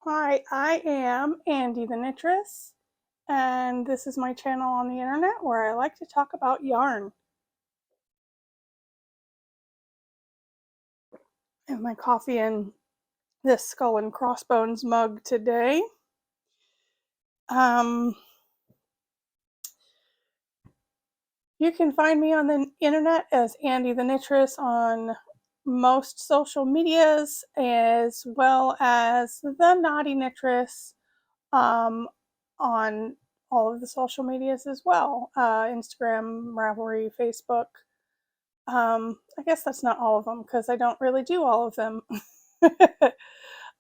Hi, I am Andi the Knittress, and this is my channel on the internet where I like to talk about yarn. I have my coffee in this Skull and Crossbones mug today. You can find me on the internet as Andi the Knittress on most social medias, as well as TheKnottyKnittress on all of the social medias as well. Instagram, Ravelry, Facebook. I guess that's not all of them because I don't really do all of them.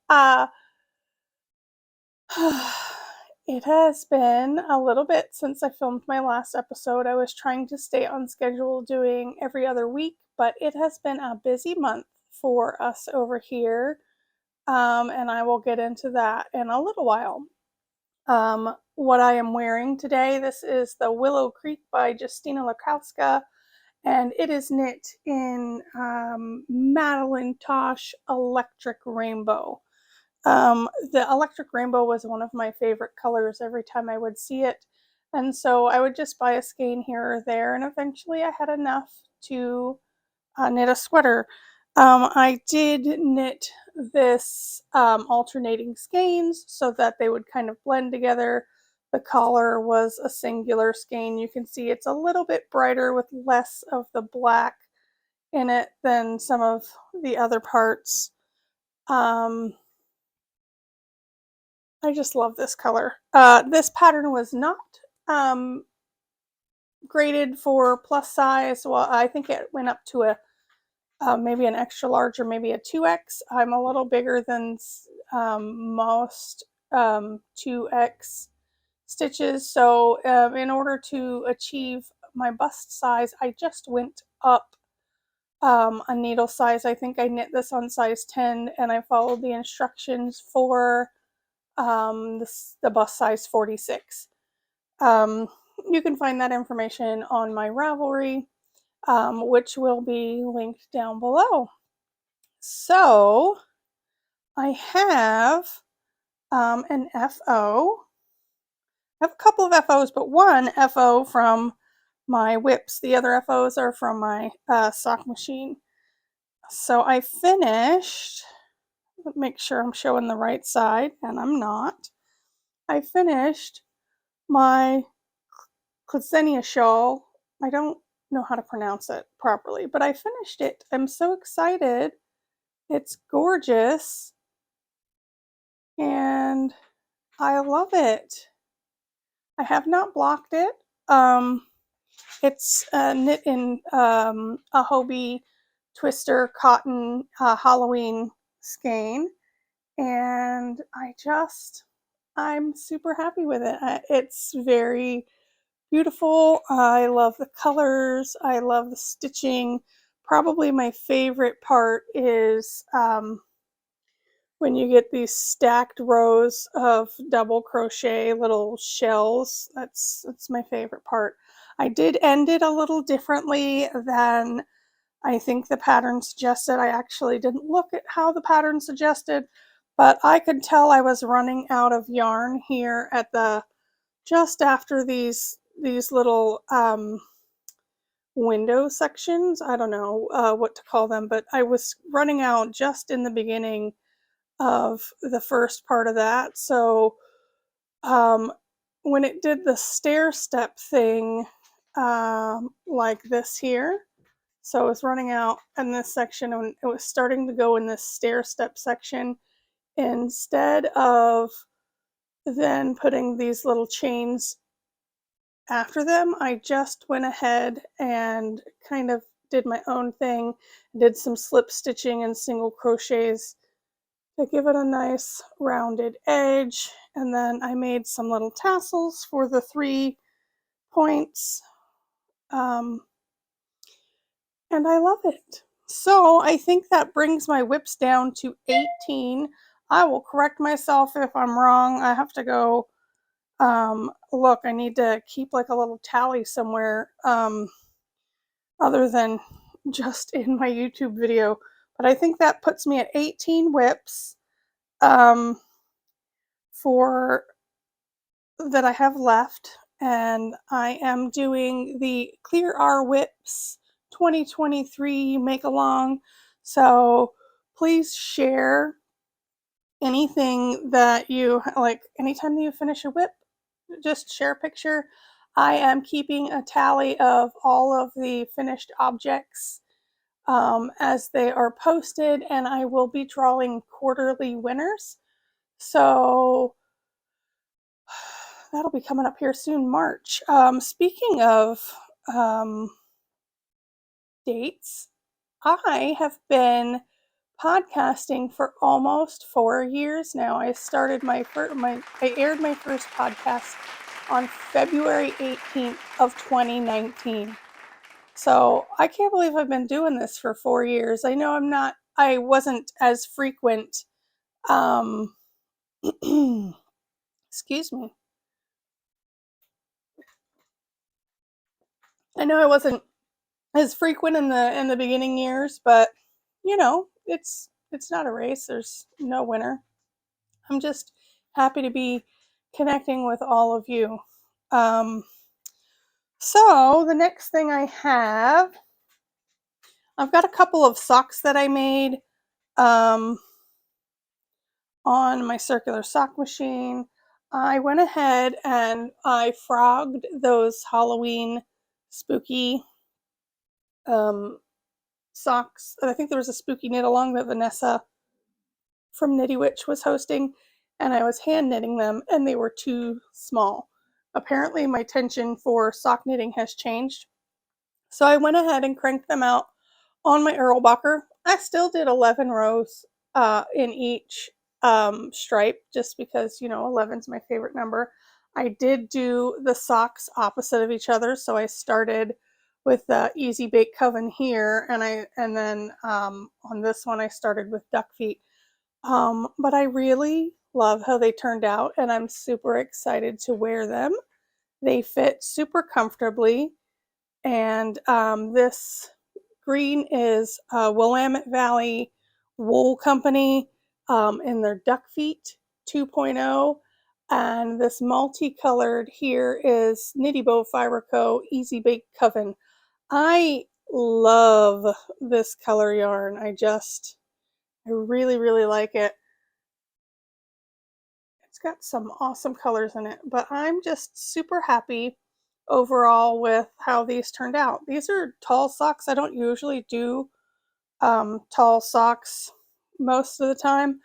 uh, it has been a little bit since I filmed my last episode. I was trying to stay on schedule doing every other week, but it has been a busy month for us over here. And I will get into that in a little while. What I am wearing today, this is the Willow Creek by Justyna Lorkowska, and it is knit in MadTosh Electric Rainbow. The Electric Rainbow was one of my favorite colors every time I would see it, and so I would just buy a skein here or there, and eventually I had enough to knit a sweater. I did knit this alternating skeins so that they would kind of blend together. The collar was a singular skein. You can see it's a little bit brighter with less of the black in it than some of the other parts. I just love this color. This pattern was not graded for plus size. Well, I think it went up to a maybe an extra large or maybe a 2X. I'm a little bigger than most 2X stitches, so in order to achieve my bust size, I just went up a needle size. I think I knit this on size 10, and I followed the instructions for the bust size 46. You can find that information on my Ravelry, which will be linked down below. So I have an FO. I have a couple of FOs, but one FO from my whips. The other FOs are from my sock machine. So I finished, make sure I'm showing the right side, and I'm not. I finished my Klaziena Shawl. I don't know how to pronounce it properly, but I finished it. I'm so excited. It's gorgeous, and I love it. I have not blocked it. It's knit in a Hobbii Twister cotton Halloween skein, and I'm super happy with it. It's very beautiful. I love the colors. I love the stitching. Probably my favorite part is when you get these stacked rows of double crochet little shells. That's my favorite part. I did end it a little differently than I think the pattern suggested. I actually didn't look at how the pattern suggested, but I could tell I was running out of yarn here at the just after these little window sections. I don't know what to call them, but I was running out just in the beginning of the first part of that. So when it did the stair step thing like this here, so it was running out in this section and it was starting to go in this stair step section, instead of then putting these little chains after them, I just went ahead and kind of did my own thing, did some slip stitching and single crochets to give it a nice rounded edge, and then I made some little tassels for the 3 points, and I love it. So I think that brings my whips down to 18. I will correct myself if I'm wrong. I have to go look. I need to keep like a little tally somewhere other than just in my YouTube video, but I think that puts me at 18 whips. for that I have left, and I am doing the Clear Our Whips 2023 make along. So please share anything that you like. Anytime you finish a whip, just share a picture. I am keeping a tally of all of the finished objects as they are posted, and I will be drawing quarterly winners. So that'll be coming up here soon, March. Speaking of dates, I have been podcasting for almost 4 years now. I started I aired my first podcast on February 18th of 2019. So I can't believe I've been doing this for 4 years. I know I wasn't as frequent. Excuse me. I know I wasn't as frequent in the beginning years, but you know, it's not a race. There's no winner. I'm just happy to be connecting with all of you. So the next thing I've got a couple of socks that I made on my circular sock machine. I went ahead and I frogged those Halloween spooky socks. I think there was a spooky knit along that Vanessa from Knitty Witch was hosting, and I was hand knitting them, and they were too small. Apparently my tension for sock knitting has changed. So I went ahead and cranked them out on my Erlbacher. I still did 11 rows in each stripe, just because, you know, 11's my favorite number. I did do the socks opposite of each other, so I started with the Easy Bake Coven here, and then on this one I started with Duckkfeet. But I really love how they turned out, and I'm super excited to wear them. They fit super comfortably, and this green is Willamette Valley Wool Company in their Duckkfeet 2.0, and this multicolored here is Knitty Bow Fiber Co. Easy Bake Coven. I love this color yarn. I really, really like it. It's got some awesome colors in it, but I'm just super happy overall with how these turned out. These are tall socks. I don't usually do tall socks most of the time,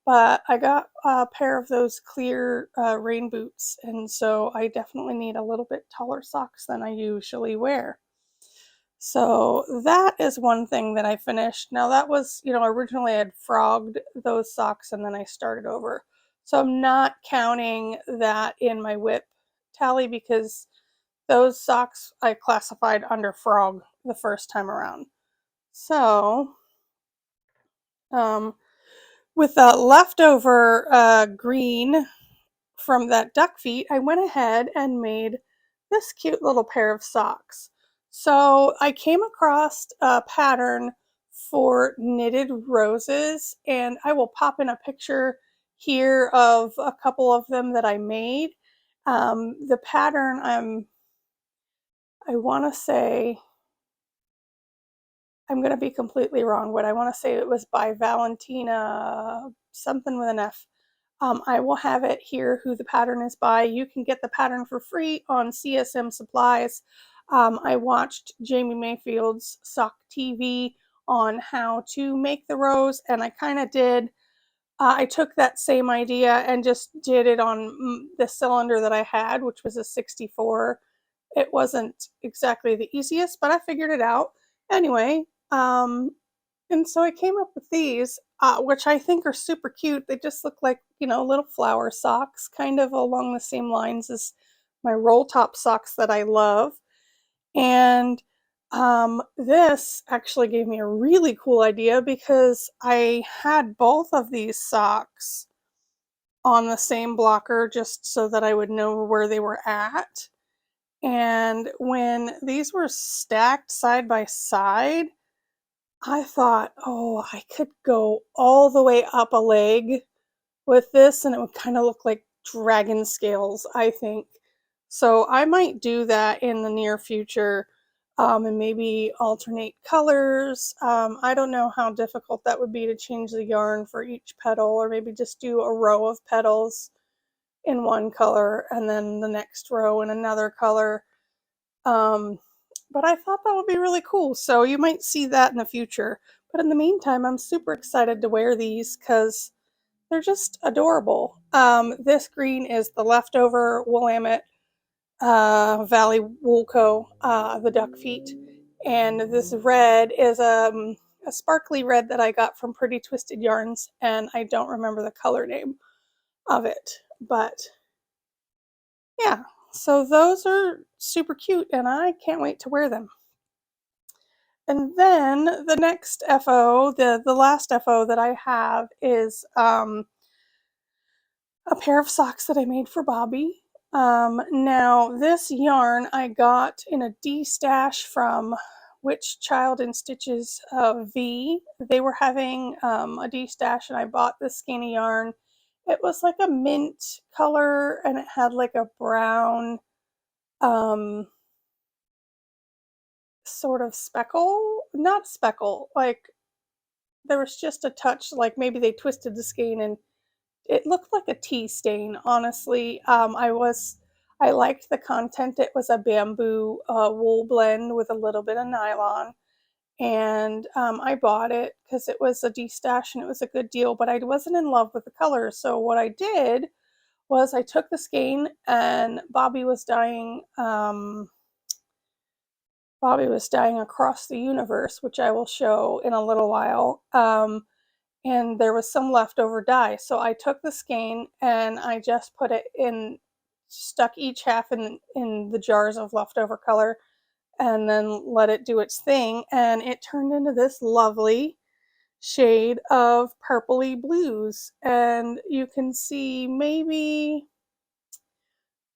but I got a pair of those clear rain boots, and so I definitely need a little bit taller socks than I usually wear. So that is one thing that I finished. Now that was, you know, originally I had frogged those socks and then I started over. So I'm not counting that in my whip tally because those socks I classified under frog the first time around. So with the leftover green from that Duckkfeet, I went ahead and made this cute little pair of socks. So I came across a pattern for knitted roses, and I will pop in a picture here of a couple of them that I made. The pattern, I want to say, I'm going to be completely wrong, but I want to say it was by Valentina, something with an F. I will have it here who the pattern is by. You can get the pattern for free on CSM Supplies. I watched Jamie Mayfield's Sock TV on how to make the rose, and I kind of did. I took that same idea and just did it on the cylinder that I had, which was a 64. It wasn't exactly the easiest, but I figured it out. Anyway, and so I came up with these, which I think are super cute. They just look like, you know, little flower socks, kind of along the same lines as my roll top socks that I love. And this actually gave me a really cool idea because I had both of these socks on the same blocker just so that I would know where they were at. And when these were stacked side by side, I thought, oh, I could go all the way up a leg with this, and it would kind of look like dragon scales, I think. So I might do that in the near future, and maybe alternate colors. I don't know how difficult that would be to change the yarn for each petal, or maybe just do a row of petals in one color and then the next row in another color. But I thought that would be really cool. So you might see that in the future. But in the meantime, I'm super excited to wear these because they're just adorable. This green is the leftover Willamette Valley Wool Co, the Duckkfeet. And this red is a sparkly red that I got from Pretty Twisted Yarns, and I don't remember the color name of it. But yeah, so those are super cute, and I can't wait to wear them. And then the next FO, the last FO that I have is a pair of socks that I made for Hobbii. Now this yarn I got in a D stash from Witch Child and Stitches V. They were having a D stash, and I bought this skein of yarn. It was like a mint color, and it had like a brown sort of speckle, not speckle, like there was just a touch, like maybe they twisted the skein and it looked like a tea stain, honestly. I liked the content. It was a bamboo wool blend with a little bit of nylon, and I bought it because it was a D-stash and it was a good deal, but I wasn't in love with the color. So what I did was I took the skein, and Hobbii was dyeing Across the Universe, which I will show in a little while. And there was some leftover dye. So I took the skein and I just put it in, stuck each half in the jars of leftover color, and then let it do its thing. And it turned into this lovely shade of purpley blues. And you can see maybe,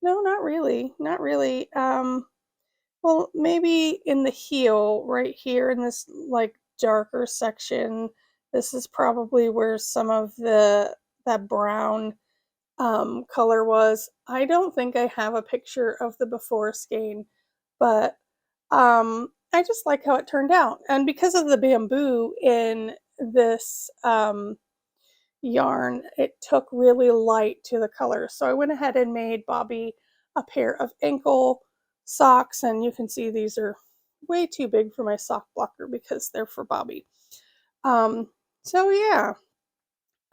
no, not really, not really. Well, maybe in the heel right here in this like darker section, this is probably where some of that brown color was. I don't think I have a picture of the before skein, but I just like how it turned out. And because of the bamboo in this yarn, it took really light to the color. So I went ahead and made Hobbii a pair of ankle socks, and you can see these are way too big for my sock blocker because they're for Hobbii. So yeah,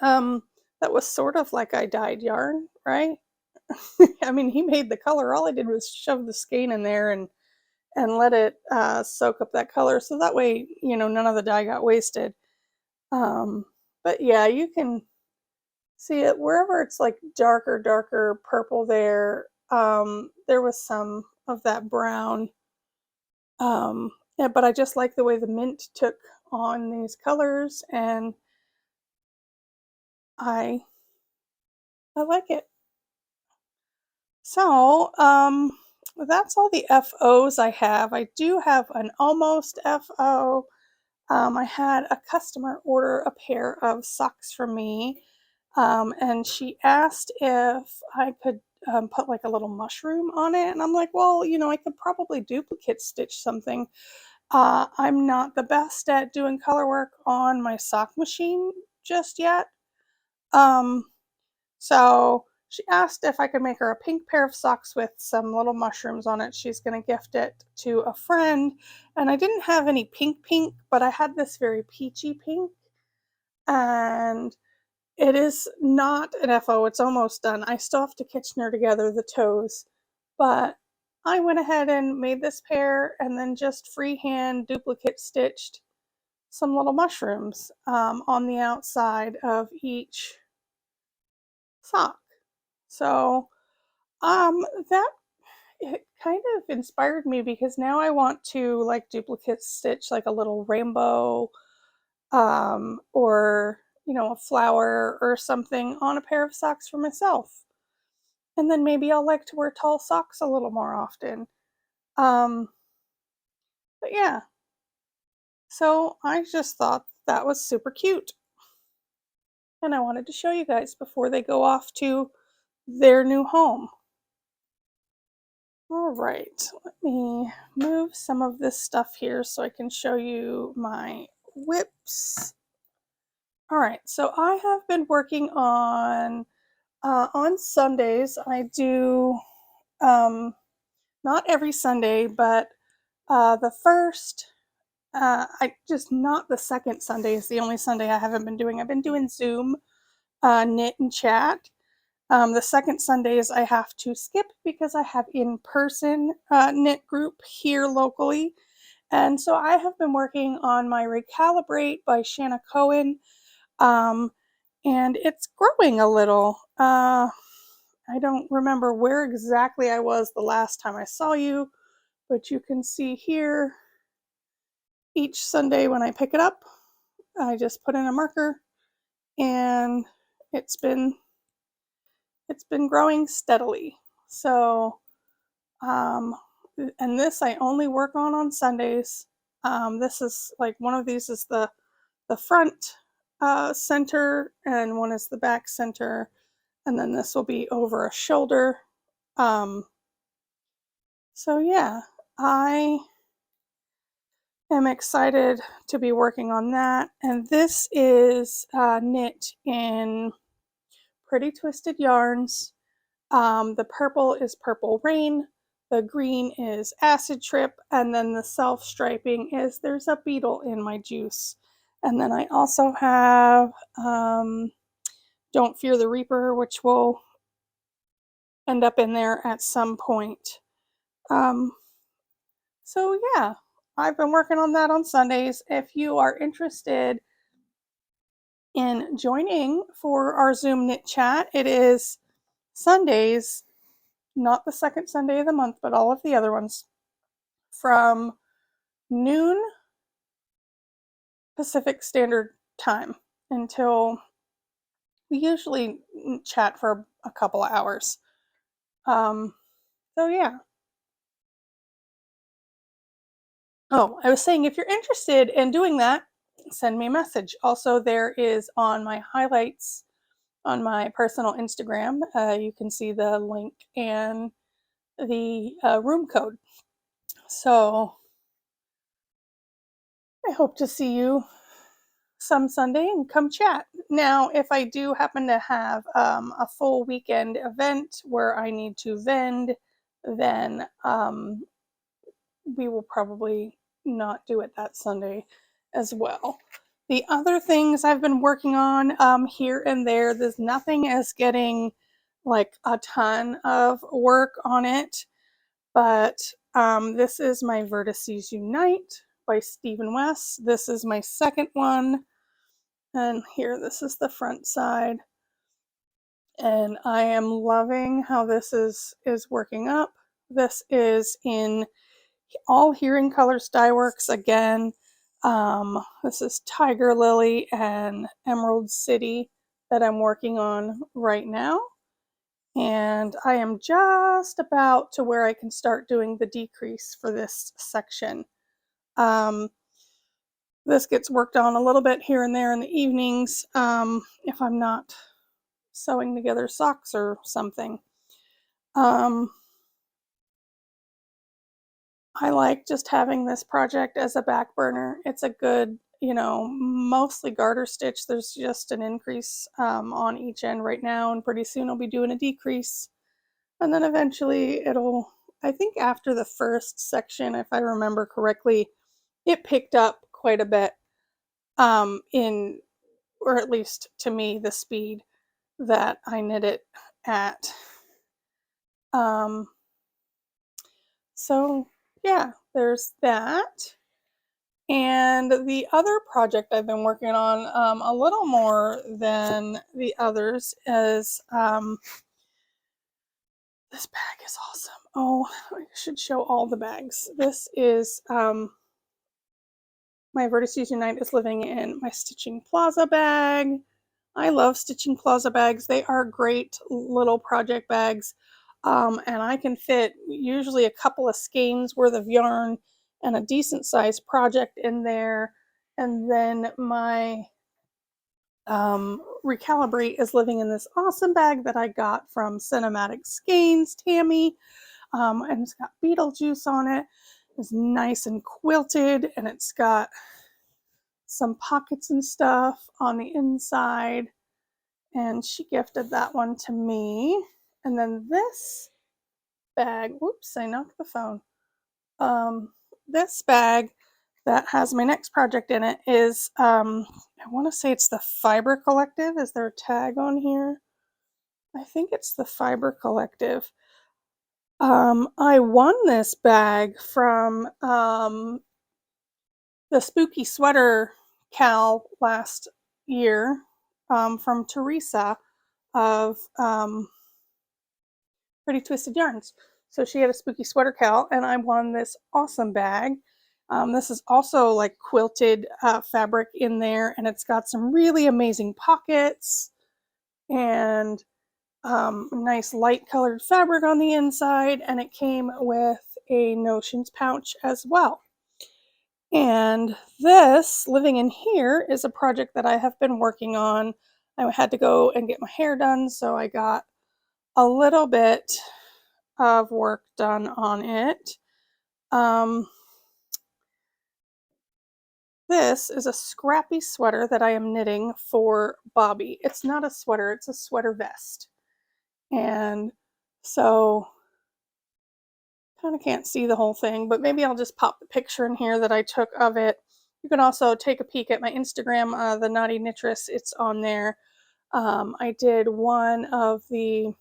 that was sort of like I dyed yarn, right? I mean, he made the color. All I did was shove the skein in there and let it soak up that color, so that way, you know, none of the dye got wasted. But yeah, you can see it wherever it's like darker purple there. There was some of that brown. Yeah, but I just like the way the mint took on these colors, and I like it. So, that's all the FOs I have. I do have an almost FO. I had a customer order a pair of socks from me, and she asked if I could put like a little mushroom on it. And I'm like, well, you know, I could probably duplicate stitch something. I'm not the best at doing color work on my sock machine just yet. So she asked if I could make her a pink pair of socks with some little mushrooms on it. She's going to gift it to a friend. And I didn't have any pink, but I had this very peachy pink. And it is not an FO. It's almost done. I still have to Kitchener together the toes. But I went ahead and made this pair and then just freehand duplicate stitched some little mushrooms on the outside of each sock. So that it kind of inspired me because now I want to like duplicate stitch like a little rainbow or you know, a flower or something on a pair of socks for myself. And then maybe I'll like to wear tall socks a little more often. But yeah, so I just thought that was super cute. and I wanted to show you guys before they go off to their new home. All right, let me move some of this stuff here so I can show you my whips. All right, so I have been working on Sundays. I do, not every Sunday, but the first, not the second Sunday is the only Sunday I haven't been doing. I've been doing Zoom, knit and chat. The second Sundays I have to skip because I have in-person knit group here locally. And so I have been working on my Recalibrate by Shana Cohen. And it's growing a little. I don't remember where exactly I was the last time I saw you, but you can see here each Sunday when I pick it up, I just put in a marker, and it's been growing steadily. So, and this I only work on Sundays. This is like, one of these is the front center, and one is the back center, and then this will be over a shoulder. So yeah, I am excited to be working on that. And this is knit in Pretty Twisted Yarns. The purple is Purple Rain, the green is Acid Trip, and then the self-striping is There's a Beetle in My Juice. And then I also have Don't Fear the Reaper, which will end up in there at some point. So yeah, I've been working on that on Sundays. If you are interested in joining for our Zoom knit chat, it is Sundays, not the second Sunday of the month, but all of the other ones, from noon Pacific Standard Time until, we usually chat for a couple of hours. So yeah. Oh, I was saying, if you're interested in doing that, send me a message. Also, there is on my highlights on my personal Instagram, you can see the link and the room code. So I hope to see you some Sunday and come chat. Now, if I do happen to have a full weekend event where I need to vend, then we will probably not do it that Sunday as well. The other things I've been working on here and there, there's nothing as getting like a ton of work on it, but this is my Vertices Unite by Stephen West. This is my second one, and here, this is the front side, and I am loving how this is working up. This is in all Hearing Colors Dyeworks again. This is Tiger Lily and Emerald City that I'm working on right now. And I am just about to where I can start doing the decrease for this section. This gets worked on a little bit here and there in the evenings if I'm not sewing together socks or something. I like just having this project as a back burner. It's a good, mostly garter stitch. There's just an increase on each end right now, and pretty soon I'll be doing a decrease. And then eventually it'll, I think after the first section, if I remember correctly, it picked up quite a bit or at least to me, the speed that I knit it at. So yeah, there's that. And the other project I've been working on a little more than the others is this bag is awesome. Oh, I should show all the bags. This is my Vertices Unite is living in my Stitching Plaza bag. I love Stitching Plaza bags. They are great little project bags. And I can fit usually a couple of skeins worth of yarn and a decent sized project in there. And then my Recalibrate is living in this awesome bag that I got from Cinematic Skeins, Tammy. And it's got Beetlejuice on it. It's nice and quilted, and it's got some pockets and stuff on the inside. And she gifted that one to me. And then this bag, whoops, I knocked the phone. This bag that has my next project in it is, I want to say it's the Fiber Collective. Is there a tag on here? I think it's the Fiber Collective. I won this bag from the Spooky Sweater Cal last year from Teresa of Pretty Twisted Yarns. So she had a Spooky Sweater Cal, and I won this awesome bag. This is also like quilted fabric in there, and it's got some really amazing pockets and nice light colored fabric on the inside, and it came with a notions pouch as well. And this, living in here, is a project that I have been working on. I had to go and get my hair done, so I got a little bit of work done on it. This is a Scrappy sweater that I am knitting for Bobby. It's not a sweater, it's a sweater vest. And so, kind of can't see the whole thing, but maybe I'll just pop the picture in here that I took of it. You can also take a peek at my Instagram, TheKnottyKnittress. It's on there. I did one of the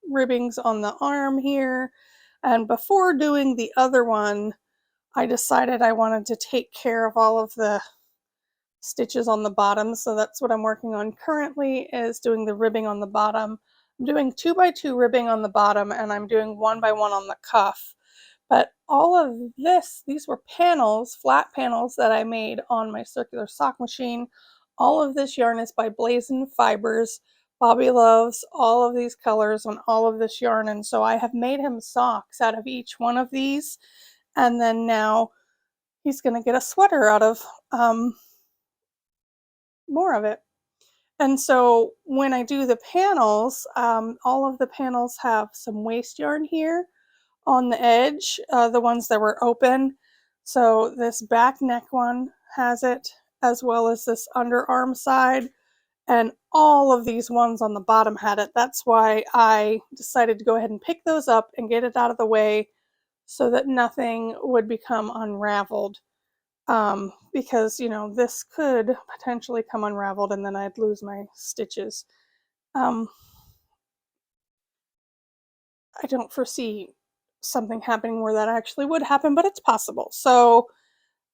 ribbings on the arm here. And before doing the other one, I decided I wanted to take care of all of the stitches on the bottom. So that's what I'm working on currently, is doing the ribbing on the bottom. I'm doing 2x2 ribbing on the bottom, and I'm doing 1x1 on the cuff. But all of this, these were panels, flat panels that I made on my circular sock machine. All of this yarn is by Blazing Fibers. Bobby loves all of these colors on all of this yarn, and so I have made him socks out of each one of these, and then now he's going to get a sweater out of more of it. And so when I do the panels, all of the panels have some waste yarn here on the edge, the ones that were open. So this back neck one has it, as well as this underarm side, and all of these ones on the bottom had it. That's why I decided to go ahead and pick those up and get it out of the way so that nothing would become unraveled. Because, you know, this could potentially come unraveled and then I'd lose my stitches. I don't foresee something happening where that actually would happen, but it's possible. So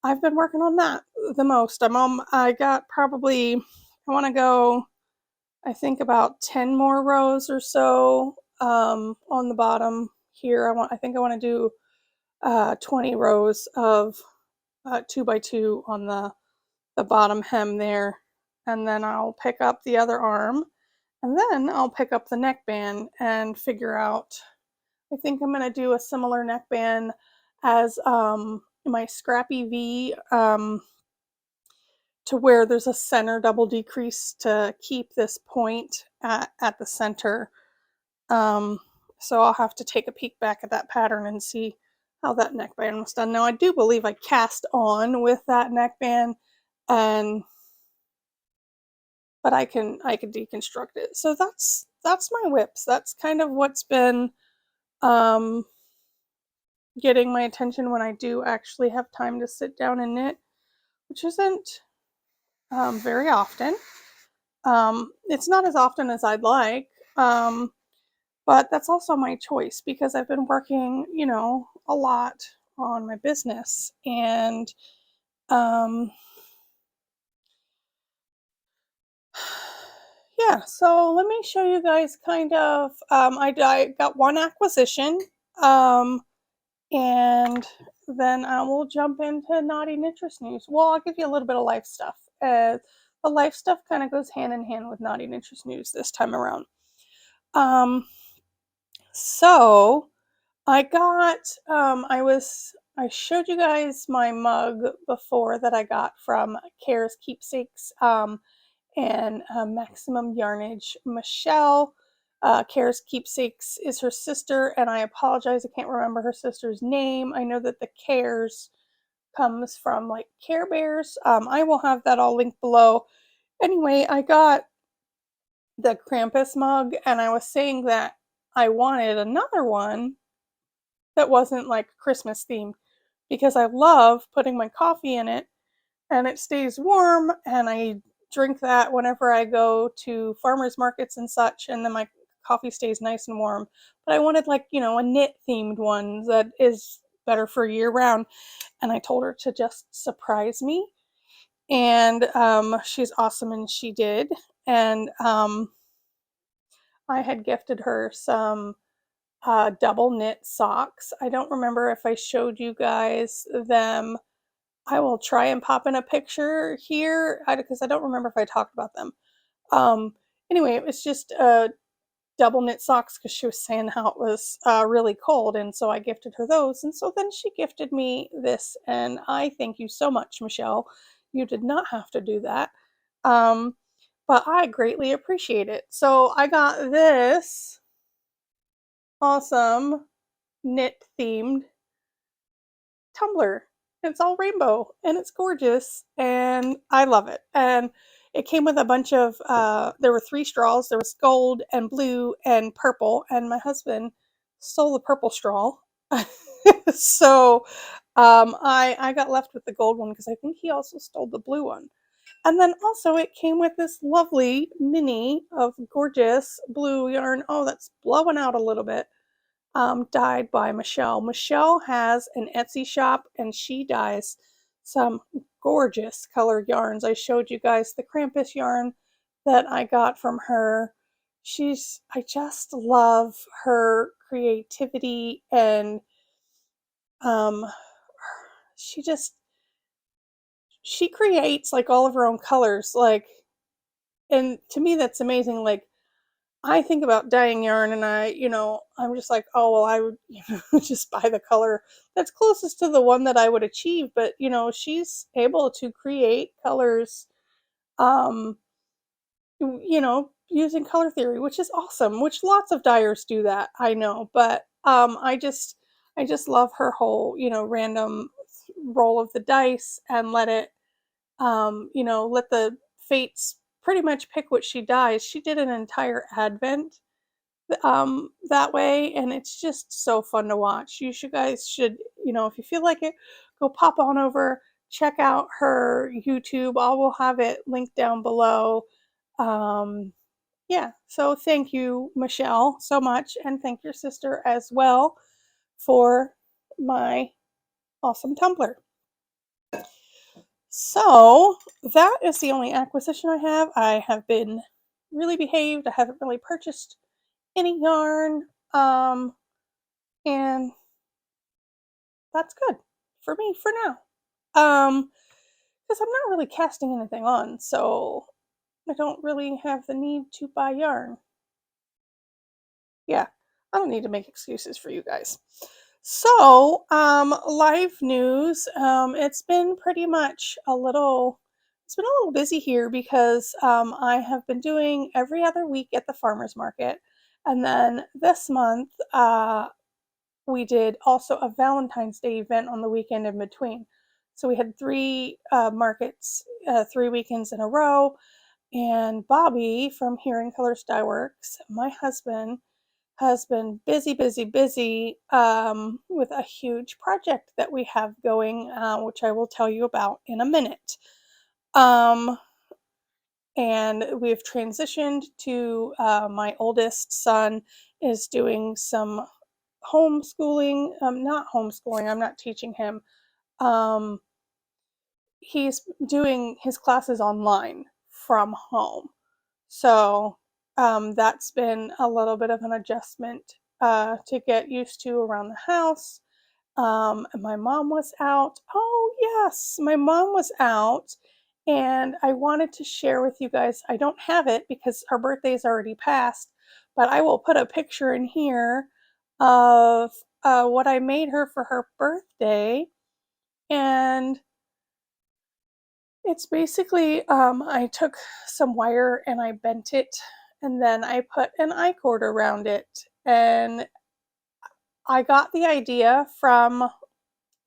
I've been working on that the most. I got probably, I want to go, I think about 10 more rows or so on the bottom here. I think I want to do 20 rows of 2x2 on the bottom hem there, and then I'll pick up the other arm, and then I'll pick up the neckband and figure out, I think I'm going to do a similar neckband as my Scrappy V, to where there's a center double decrease to keep this point at the center. So I'll have to take a peek back at that pattern and see how that neckband was done. Now I do believe I cast on with that neckband, but I can deconstruct it. So that's my whips. That's kind of what's been getting my attention when I do actually have time to sit down and knit, which isn't very often. It's not as often as I'd like, but that's also my choice because I've been working, you know, a lot on my business, and yeah, so let me show you guys kind of, I got one acquisition, and then I will jump into Naughty Knittress news. Well, I'll give you a little bit of life stuff. The life stuff kind of goes hand in hand with Naughty Knittress news this time around. So I got, I I showed you guys my mug before that I got from Care's Keepsakes and MaximumYarnage. Michelle, Care's Keepsakes is her sister, and I apologize, I can't remember her sister's name. I know that the Cares comes from like Care Bears. I will have that all linked below. Anyway, I got the Krampus mug, and I was saying that I wanted another one that wasn't like Christmas themed because I love putting my coffee in it and it stays warm, and I drink that whenever I go to farmers markets and such, and then my coffee stays nice and warm. But I wanted like, you know, a knit themed one that is better for year round, and I told her to just surprise me, and she's awesome, and she did. And I had gifted her some double knit socks. I don't remember if I showed you guys them. I will try and pop in a picture here because I don't remember if I talked about them. Anyway, it was just double knit socks because she was saying how it was really cold, and so I gifted her those. And so then she gifted me this, and I thank you so much, Michelle. You did not have to do that, but I greatly appreciate it. So I got this awesome knit themed tumbler. It's all rainbow and it's gorgeous and I love it. And it came with a bunch of there were 3 straws. There was gold and blue and purple, and my husband stole the purple straw. So I got left with the gold one because I think he also stole the blue one. And then also it came with this lovely mini of gorgeous blue yarn. Oh, that's blowing out a little bit. Dyed by Michelle. Michelle has an Etsy shop and she dyes some gorgeous colored yarns. I showed you guys the Krampus yarn that I got from her. I just love her creativity, and she creates like all of her own colors, like, and to me that's amazing. Like, I think about dyeing yarn and I'm just like, oh, well, I would just buy the color that's closest to the one that I would achieve. But, she's able to create colors, um, using color theory, which is awesome, which lots of dyers do that, I know. But I just love her whole, random roll of the dice and let the fates pretty much pick what she dyes. She did an entire advent that way, and it's just so fun to watch. Guys should, if you feel like it, go pop on over, check out her YouTube. I will have it linked down below. Yeah, so thank you, Michelle, so much, and thank your sister as well for my awesome tumbler. So that is the only acquisition I have. I have been really behaved. I haven't really purchased any yarn, and that's good for me for now. Because I'm not really casting anything on, so I don't really have the need to buy yarn. Yeah, I don't need to make excuses for you guys. So, live news. It's been pretty much it's been a little busy here because I have been doing every other week at the farmer's market. And then this month, we did also a Valentine's Day event on the weekend in between. So we had 3 markets, 3 weekends in a row. And Bobby from Here in Colors Dyeworks, my husband, has been busy with a huge project that we have going, which I will tell you about in a minute. And we've transitioned to my oldest son is doing some homeschooling. Not homeschooling, I'm not teaching him. He's doing his classes online from home. So that's been a little bit of an adjustment to get used to around the house. My mom was out. Oh, yes, my mom was out. And I wanted to share with you guys. I don't have it because her birthday's already passed, but I will put a picture in here of what I made her for her birthday, and it's basically, I took some wire and I bent it, and then I put an I-cord around it, and I got the idea from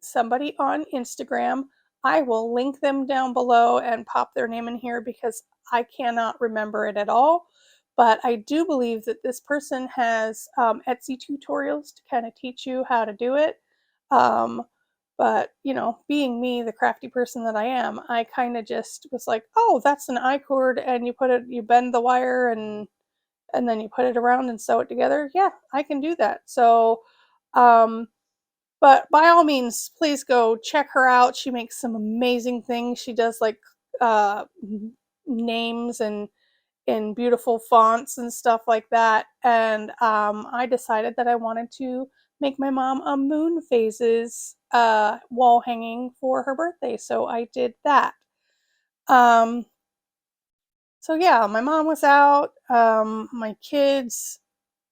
somebody on Instagram. I will link them down below and pop their name in here because I cannot remember it at all. But I do believe that this person has Etsy tutorials to kind of teach you how to do it. But, you know, being me, the crafty person that I am, I kind of just was like, oh, that's an I-cord, and you bend the wire and then you put it around and sew it together. Yeah, I can do that. So, but by all means, please go check her out. She makes some amazing things. She does like names and in beautiful fonts and stuff like that. And I decided that I wanted to make my mom a moon phases wall hanging for her birthday. So I did that. Um, so yeah, my mom was out. My kids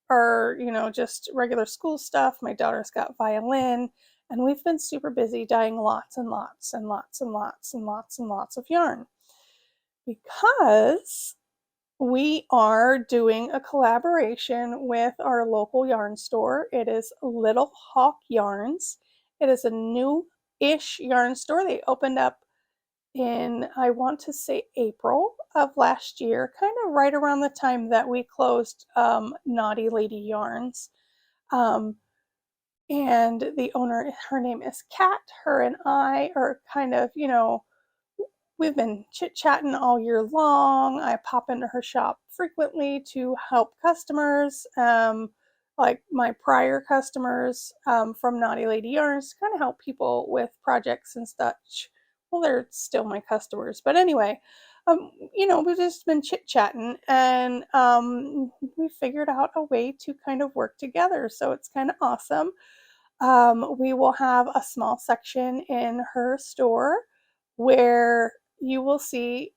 are, you know, just regular school stuff. My daughter's got violin, and we've been super busy dyeing lots and lots and lots and lots and lots and lots of yarn because we are doing a collaboration with our local yarn store. It is Little Hawk Yarns. It is a new-ish yarn store. They opened up in, I want to say, April of last year, kind of right around the time that we closed Naughty Lady Yarns. And the owner, her name is Kat. Her and I are kind of, you know, we've been chit-chatting all year long. I pop into her shop frequently to help customers, like my prior customers from Naughty Lady Yarns, to kind of help people with projects and such. Well, they're still my customers. But anyway, you know, we've just been chit-chatting, and we figured out a way to kind of work together. So it's kind of awesome. We will have a small section in her store where you will see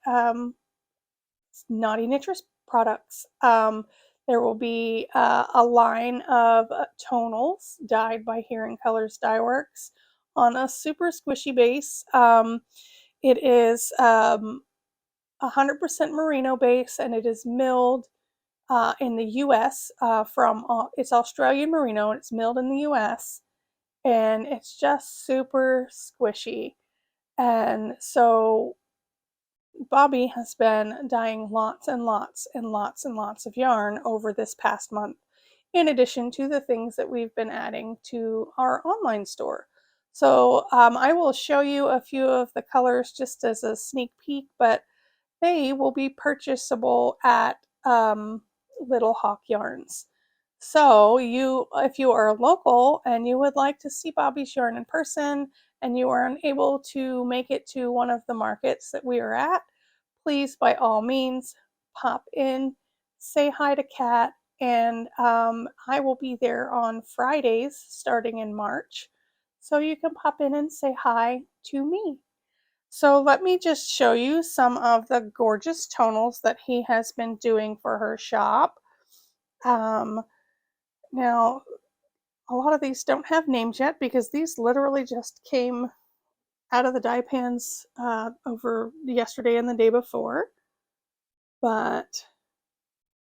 Knotty Knittress products. There will be a line of tonals dyed by Here in Colors Dyeworks on a super squishy base. It is 100% merino base, and it is milled in the US it's Australian merino, and it's milled in the US, and it's just super squishy. And so Bobby has been dyeing lots and lots and lots and lots of yarn over this past month, in addition to the things that we've been adding to our online store. So I will show you a few of the colors just as a sneak peek, but they will be purchasable at Little Hawk Yarns. So if you are local and you would like to see Bobby's yarn in person and you are unable to make it to one of the markets that we are at, please by all means pop in, say hi to Kat, and I will be there on Fridays starting in March. So you can pop in and say hi to me. So let me just show you some of the gorgeous tonals that he has been doing for her shop. Now, a lot of these don't have names yet because these literally just came out of the dye pans over yesterday and the day before. But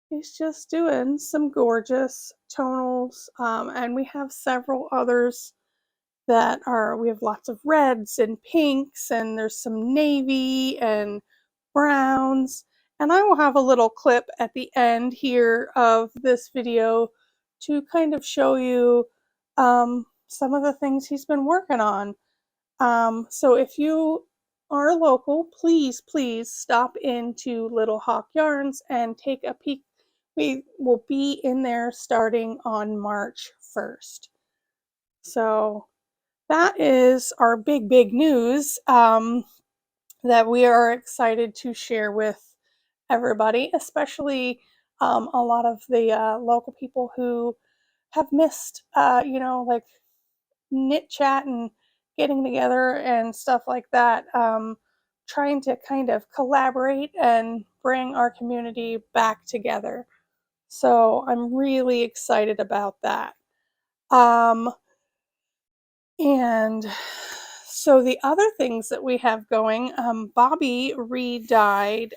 he's just doing some gorgeous tonals, and we have several others we have lots of reds and pinks, and there's some navy and browns. And I will have a little clip at the end here of this video to kind of show you some of the things he's been working on. So if you are local, please stop into Little Hawk Yarns and take a peek. We will be in there starting on March 1st. So that is our big news that we are excited to share with everybody, especially a lot of the local people who have missed, you know, like knit chat and getting together and stuff like that, trying to kind of collaborate and bring our community back together. So I'm really excited about that. And so the other things that we have going, Bobby re-dyed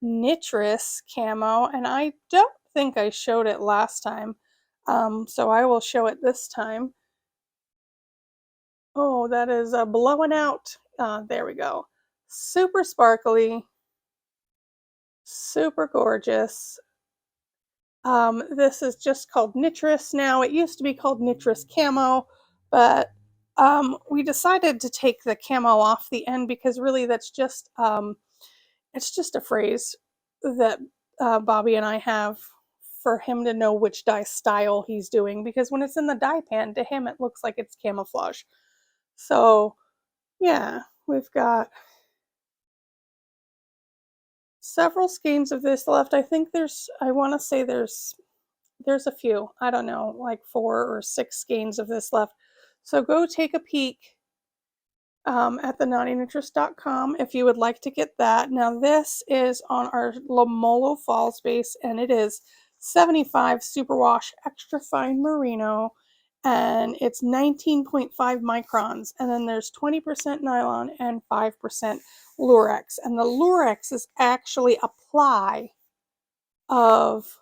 Knittress camo, and I don't think I showed it last time, so I will show it this time. Oh, that is blowing out. There we go. Super sparkly, super gorgeous. This is just called Knittress now. It used to be called Knittress Camo, but we decided to take the camo off the end because really that's just it's just a phrase that Bobby and I have for him to know which dye style he's doing, because when it's in the dye pan, to him it looks like it's camouflage. So yeah, we've got several skeins of this left. I think I want to say there's a few, I don't know, like 4 or 6 skeins of this left. So go take a peek at TheKnottyKnittress.com if you would like to get that. Now this is on our Lamolo Falls base, and it is 75 superwash extra fine merino, and it's 19.5 microns, and then there's 20% nylon and 5% lurex, and the lurex is actually a ply of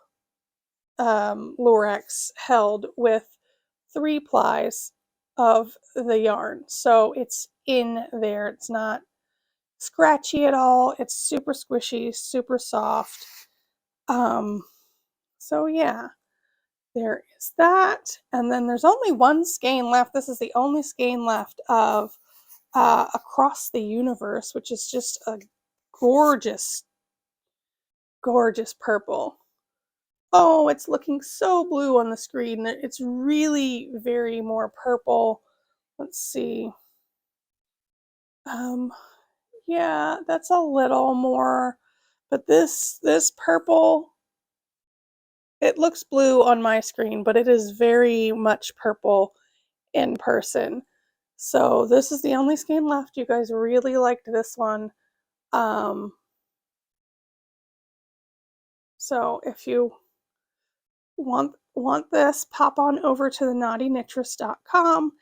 lurex held with 3 plies of the yarn. So it's in there. It's not scratchy at all. It's super squishy, super soft. So yeah, there is that. And then there's only one skein left. This is the only skein left of Across the Universe, which is just a gorgeous, gorgeous purple. Oh, it's looking so blue on the screen. It's really very more purple. Let's see. Yeah, that's a little more, but this purple, it looks blue on my screen, but it is very much purple in person. So this is the only skein left. You guys really liked this one. So if you want this, pop on over to TheKnottyKnittress.com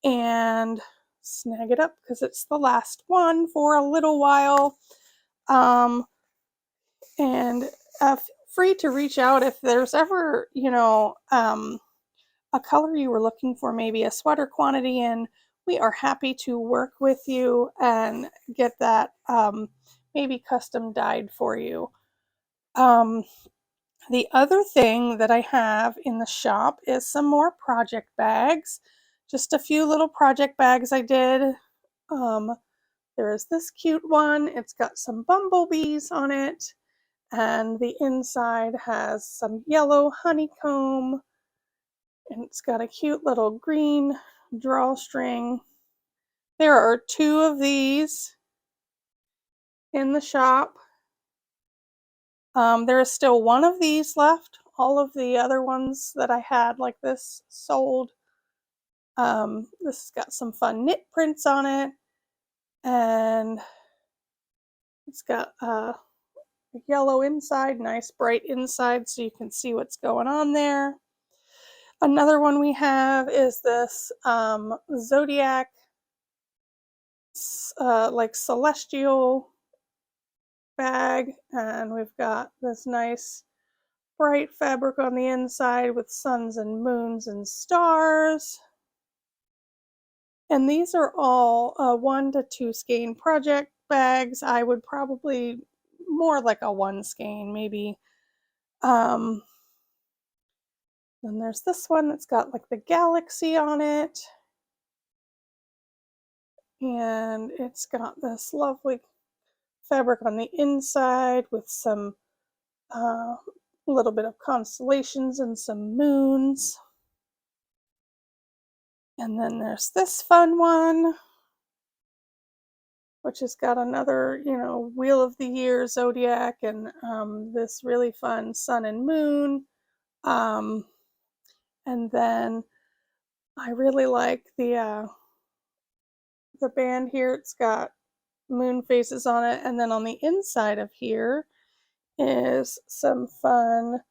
and snag it up because it's the last one for a little while. And feel free to reach out if there's ever, a color you were looking for, maybe a sweater quantity in. We are happy to work with you and get that maybe custom dyed for you. The other thing that I have in the shop is some more project bags. Just a few little project bags I did. There is this cute one. It's got some bumblebees on it, and the inside has some yellow honeycomb, and it's got a cute little green drawstring. There are 2 of these in the shop. There is still 1 of these left. All of the other ones that I had like this sold. This has got some fun knit prints on it, and it's got a yellow inside, nice bright inside, so you can see what's going on there. Another one we have is this Zodiac like celestial bag, and we've got this nice bright fabric on the inside with suns and moons and stars. And these are all 1 to 2 skein project bags. I would probably more like a 1 skein maybe. Then there's this one that's got like the galaxy on it, and it's got this lovely fabric on the inside with some little bit of constellations and some moons. And then there's this fun one, which has got another, Wheel of the Year Zodiac, and this really fun sun and moon. And then I really like the band here. It's got moon faces on it, and then on the inside of here is some fun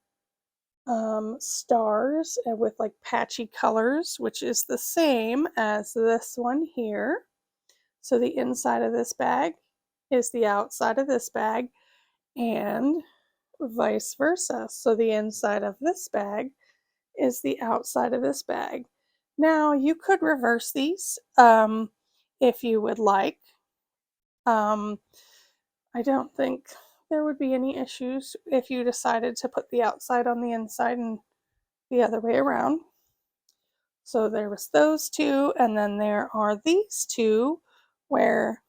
stars with like patchy colors, which is the same as this one here. So the inside of this bag is the outside of this bag, and vice versa. So the inside of this bag is the outside of this bag. Now you could reverse these if you would like. I don't think there would be any issues if you decided to put the outside on the inside and the other way around. So there was those two, and then there are these two where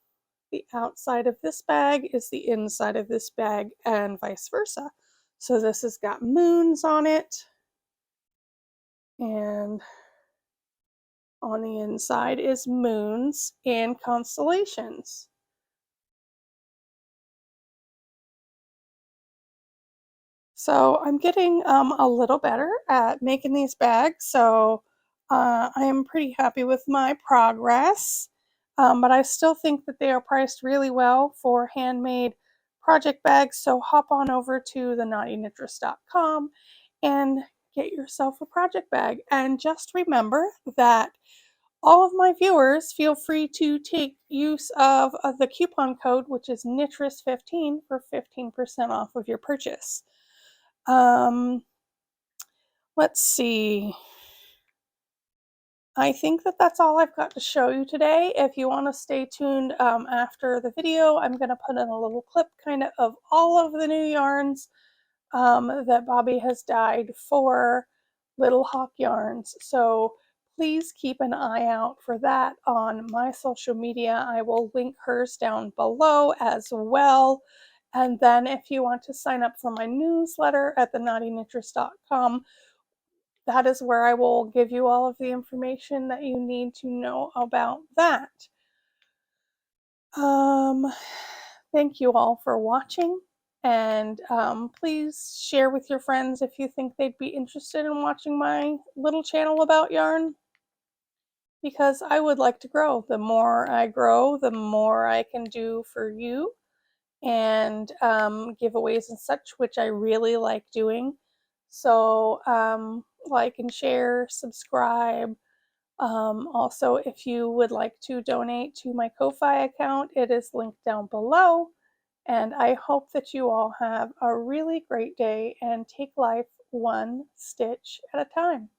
the outside of this bag is the inside of this bag and vice versa. So this has got moons on it, and on the inside is moons and constellations. So I'm getting a little better at making these bags, so I am pretty happy with my progress, but I still think that they are priced really well for handmade project bags, so hop on over to TheKnottyKnittress.com and get yourself a project bag. And just remember that all of my viewers feel free to take use of the coupon code, which is KNITTRESS15 for 15% off of your purchase. Let's see. I think that that's all I've got to show you today. If you want to stay tuned after the video, I'm going to put in a little clip kind of all of the new yarns that Bobby has dyed for Little Hawk Yarns. So please keep an eye out for that on my social media. I will link hers down below as well. And then if you want to sign up for my newsletter at TheKnottyKnittress.com, that is where I will give you all of the information that you need to know about that. Thank you all for watching, and please share with your friends if you think they'd be interested in watching my little channel about yarn, because I would like to grow. The more I grow, the more I can do for you, and giveaways and such, which I really like doing. So like and share, subscribe. Also, if you would like to donate to my Ko-Fi account, it is linked down below. And I hope that you all have a really great day and take life one stitch at a time.